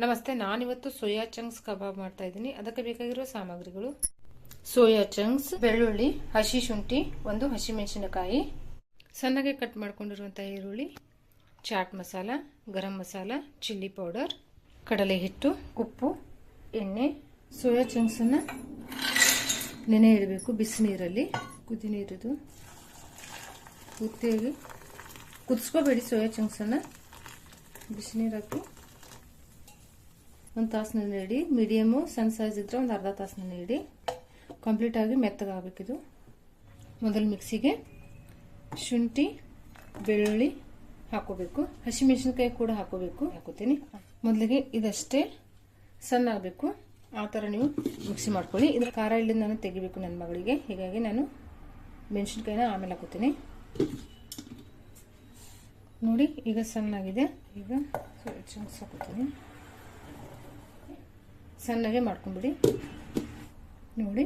ನಮಸ್ತೆ, ನಾನಿವತ್ತು soya chunks ಕಬಾಬ್ ಮಾಡ್ತಾ ಇದ್ದೀನಿ. ಅದಕ್ಕೆ ಬೇಕಾಗಿರೋ ಸಾಮಗ್ರಿಗಳು: ಸೋಯಾ ಚಂಕ್ಸ್, ಬೆಳ್ಳುಳ್ಳಿ, ಹಸಿ ಶುಂಠಿ, ಒಂದು ಹಸಿಮೆಣಸಿನಕಾಯಿ, ಸಣ್ಣಗೆ ಕಟ್ ಮಾಡ್ಕೊಂಡಿರುವಂಥ ಈರುಳ್ಳಿ, chat masala, garam masala, chilli powder, ಕಡಲೆ ಹಿಟ್ಟು, ಉಪ್ಪು, ಎಣ್ಣೆ. ಸೋಯಾ ಚಂಕ್ಸನ್ನು ನೆನೆ ಇಡಬೇಕು ಬಿಸಿ ನೀರಲ್ಲಿ. ಕುದಿ ನೀರಿದು ಪೂರ್ತಿಯಾಗಿ ಕುದಿಸ್ಕೋಬೇಡಿ. ಸೋಯಾ ಚಂಕ್ಸನ್ನು ಬಿಸಿ ನೀರು ಹಾಕಿ ಒಂದು ತಾಸು ನೆನೆ ಇಡಿ. ಮೀಡಿಯಮು ಸಣ್ಣ ಸೈಜ್ ಇದ್ರೆ ಒಂದು ಅರ್ಧ ತಾಸು ನೆನೆ ಇಡಿ. ಕಂಪ್ಲೀಟಾಗಿ ಮೆತ್ತಗಾಗಬೇಕಿದು. ಮೊದಲು ಮಿಕ್ಸಿಗೆ ಶುಂಠಿ, ಬೆಳ್ಳುಳ್ಳಿ ಹಾಕೋಬೇಕು. ಹಸಿಮೆಣಸಿನಕಾಯಿ ಕೂಡ ಹಾಕೋತೀನಿ. ಮೊದಲಿಗೆ ಇದಷ್ಟೇ ಸಣ್ಣ ಆಗಬೇಕು, ಆ ಥರ ನೀವು ಮಿಕ್ಸಿ ಮಾಡ್ಕೊಳ್ಳಿ. ಇದರ ಖಾರ ಇಲ್ಲಿಂದ ನಾನು ತೆಗಿಬೇಕು ನನ್ನ ಮಗಳಿಗೆ, ಹೀಗಾಗಿ ನಾನು ಮೆಣಸಿನ್ಕಾಯಿನ ಆಮೇಲೆ ಹಾಕೋತೀನಿ. ನೋಡಿ, ಈಗ ಸಣ್ಣಾಗಿದೆ. ಈಗ ಚಂಕ್ಸ್ ಹಾಕೋತೀನಿ. ಸಣ್ಣಗೆ ಮಾಡ್ಕೊಂಬಿಡಿ. ನೋಡಿ,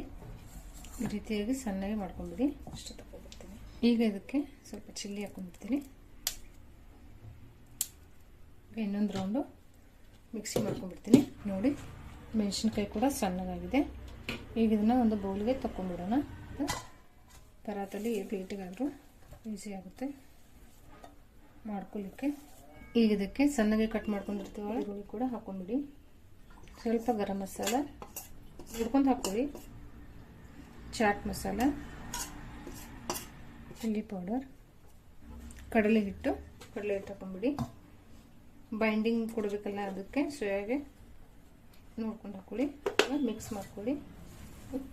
ಈ ರೀತಿಯಾಗಿ ಸಣ್ಣಗೆ ಮಾಡ್ಕೊಂಬಿಡಿ. ಅಷ್ಟು ತಗೊಳ್ಬಿಡ್ತೀನಿ. ಈಗ ಇದಕ್ಕೆ ಸ್ವಲ್ಪ ಚಿಲ್ಲಿ ಹಾಕೊಂಡ್ಬಿಡ್ತೀನಿ. ಇನ್ನೊಂದು ರೌಂಡು ಮಿಕ್ಸಿ ಮಾಡ್ಕೊಂಡ್ಬಿಡ್ತೀನಿ. ನೋಡಿ, ಮೆಣಸಿನ್ಕಾಯಿ ಕೂಡ ಸಣ್ಣಗಾಗಿದೆ. ಈಗ ಇದನ್ನು ಒಂದು ಬೌಲ್ಗೆ ತಗೊಂಡ್ಬಿಡೋಣ. ಪರಾತಲ್ಲಿ ಪ್ಲೇಟಿಗಾದರೂ ಈಸಿ ಆಗುತ್ತೆ ಮಾಡ್ಕೊಳ್ಳಿಕ್ಕೆ. ಈಗ ಇದಕ್ಕೆ ಸಣ್ಣಗೆ ಕಟ್ ಮಾಡ್ಕೊಂಡಿರ್ತೀವಿ ಈರುಳ್ಳಿ ಕೂಡ ಹಾಕೊಂಡ್ಬಿಡಿ. ಸ್ವಲ್ಪ ಗರಂ ಮಸಾಲ ಹುಡ್ಕೊಂಡು ಹಾಕೊಳ್ಳಿ, ಚಾಟ್ ಮಸಾಲ, ಚಿಲ್ಲಿ ಪೌಡರ್, ಕಡಲೆ ಹಿಟ್ಟು ಹಾಕೊಂಡ್ಬಿಡಿ. ಬೈಂಡಿಂಗ್ ಕೊಡಬೇಕಲ್ಲ, ಅದಕ್ಕೆ ಸೋಯಾಗೆ ನೋಡ್ಕೊಂಡು ಹಾಕೊಳ್ಳಿ. ಮಿಕ್ಸ್ ಮಾಡ್ಕೊಳ್ಳಿ.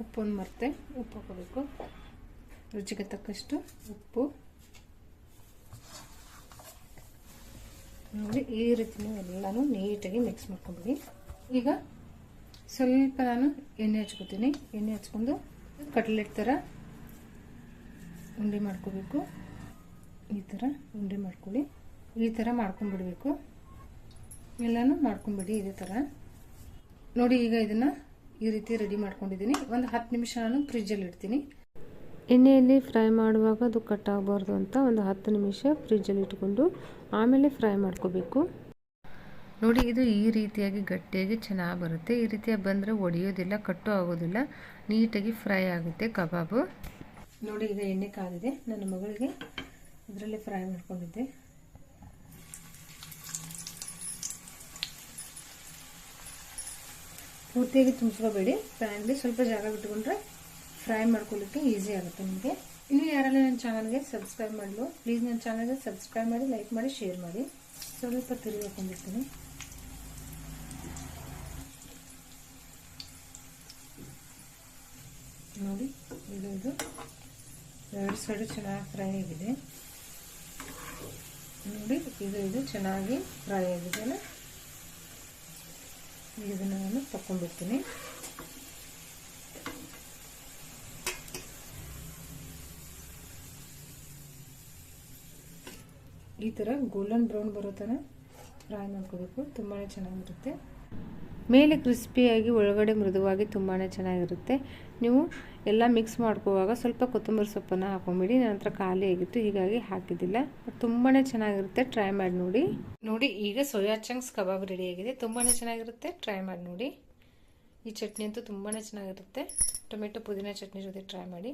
ಉಪ್ಪೊಂದು ಮರ್ತೆ ಉಪ್ಪು ಹಾಕೋಬೇಕು. ರುಚಿಗೆ ತಕ್ಕಷ್ಟು ಉಪ್ಪು. ನೋಡಿ, ಈ ರೀತಿ ಎಲ್ಲಾನು ನೀಟಾಗಿ ಮಿಕ್ಸ್ ಮಾಡ್ಕೊಂಡ್ಬಿಡಿ. ಈಗ ಸ್ವಲ್ಪ ನಾನು ಎಣ್ಣೆ ಹಚ್ಕೋತೀನಿ. ಎಣ್ಣೆ ಹಚ್ಕೊಂಡು ಕಟ್ಲೆಟ್ ಥರ ಉಂಡೆ ಮಾಡ್ಕೋಬೇಕು. ಈ ಥರ ಉಂಡೆ ಮಾಡ್ಕೊಳ್ಳಿ. ಈ ಥರ ಮಾಡ್ಕೊಂಡ್ಬಿಡ್ಬೇಕು. ಎಲ್ಲನೂ ಮಾಡ್ಕೊಂಡ್ಬಿಡಿ ಇದೇ ಥರ. ನೋಡಿ, ಈಗ ಇದನ್ನು ಈ ರೀತಿ ರೆಡಿ ಮಾಡ್ಕೊಂಡಿದ್ದೀನಿ. ಒಂದು 10 ನಿಮಿಷ ನಾನು ಫ್ರಿಜ್ಜಲ್ಲಿ ಇಡ್ತೀನಿ. ಎಣ್ಣೆಯಲ್ಲಿ ಫ್ರೈ ಮಾಡುವಾಗ ಅದು ಕಟ್ ಆಗಬಾರ್ದು ಅಂತ ಒಂದು 10 ನಿಮಿಷ ಫ್ರಿಜ್ಜಲ್ಲಿ ಇಟ್ಕೊಂಡು ಆಮೇಲೆ ಫ್ರೈ ಮಾಡ್ಕೋಬೇಕು. ನೋಡಿ, ಇದು ಈ ರೀತಿಯಾಗಿ ಗಟ್ಟಿಯಾಗಿ ಚೆನ್ನಾಗಿ ಬರುತ್ತೆ. ಈ ರೀತಿಯಾಗಿ ಬಂದರೆ ಒಡೆಯೋದಿಲ್ಲ, ಕಟ್ಟು ಆಗೋದಿಲ್ಲ, ನೀಟಾಗಿ ಫ್ರೈ ಆಗುತ್ತೆ ಕಬಾಬು. ನೋಡಿ, ಈಗ ಎಣ್ಣೆ ಕಾದಿದೆ. ನನ್ನ ಮಗಳಿಗೆ ಇದರಲ್ಲಿ ಫ್ರೈ ಮಾಡ್ಕೊಂಡಿದ್ದೆ. ಪೂರ್ತಿಯಾಗಿ ತುಂಬಿಸ್ಕೋಬೇಡಿ. ಪ್ಯಾನ್ಗೆ ಸ್ವಲ್ಪ ಜಾಗ ಬಿಟ್ಕೊಂಡ್ರೆ ಫ್ರೈ ಮಾಡ್ಕೊಳ್ಳಿಕ್ಕೆ ಈಸಿ ಆಗುತ್ತೆ ನಿಮಗೆ. ಇನ್ನು ಯಾರೆಲ್ಲ ನನ್ನ ಚಾನಲ್ಗೆ ಸಬ್ಸ್ಕ್ರೈಬ್ ಮಾಡಲು ಪ್ಲೀಸ್ ನನ್ನ ಚಾನಲ್ಗೆ ಸಬ್ಸ್ಕ್ರೈಬ್ ಮಾಡಿ, ಲೈಕ್ ಮಾಡಿ, ಶೇರ್ ಮಾಡಿ. ಸ್ವಲ್ಪ ತಿರುಗಿ ಹಾಕೊಂಡಿರ್ತೀನಿ. ನೋಡಿ, ಇದು ಎರಡು ಸೈಡು ಚೆನ್ನಾಗಿ ಫ್ರೈ ಆಗಿದೆ. ನೋಡಿ, ಇದು ಚೆನ್ನಾಗಿ ಫ್ರೈ ಆಗಿದೆ. ಇದನ್ನು ನಾನು ತಗೊಂಡ್ಬಿಡ್ತೀನಿ. ಈ ಥರ ಗೋಲ್ಡನ್ ಬ್ರೌನ್ ಬರೋ ಥರ ಫ್ರೈ ಮಾಡ್ಕೋಬೇಕು. ತುಂಬಾ ಚೆನ್ನಾಗಿರುತ್ತೆ. ಮೇಲೆ ಕ್ರಿಸ್ಪಿಯಾಗಿ ಒಳಗಡೆ ಮೃದುವಾಗಿ ತುಂಬಾ ಚೆನ್ನಾಗಿರುತ್ತೆ. ನೀವು ಎಲ್ಲ ಮಿಕ್ಸ್ ಮಾಡ್ಕೋವಾಗ ಸ್ವಲ್ಪ ಕೊತ್ತಂಬರಿ ಸೊಪ್ಪನ್ನು ಹಾಕೊಂಬಿಡಿ. ನನ್ನ ಹತ್ರ ಖಾಲಿ ಆಗಿತ್ತು, ಹೀಗಾಗಿ ಹಾಕಿದ್ದಿಲ್ಲ. ತುಂಬಾ ಚೆನ್ನಾಗಿರುತ್ತೆ. ಟ್ರೈ ಮಾಡಿ ನೋಡಿ. ನೋಡಿ, ಈಗ ಸೋಯಾ ಚಂಕ್ಸ್ ಕಬಾಬ್ ರೆಡಿಯಾಗಿದೆ. ತುಂಬಾ ಚೆನ್ನಾಗಿರುತ್ತೆ. ಟ್ರೈ ಮಾಡಿ ನೋಡಿ. ಈ ಚಟ್ನಿ ಅಂತೂ ತುಂಬಾ ಚೆನ್ನಾಗಿರುತ್ತೆ. ಟೊಮೆಟೊ ಪುದೀನ ಚಟ್ನಿ ಜೊತೆ ಟ್ರೈ ಮಾಡಿ.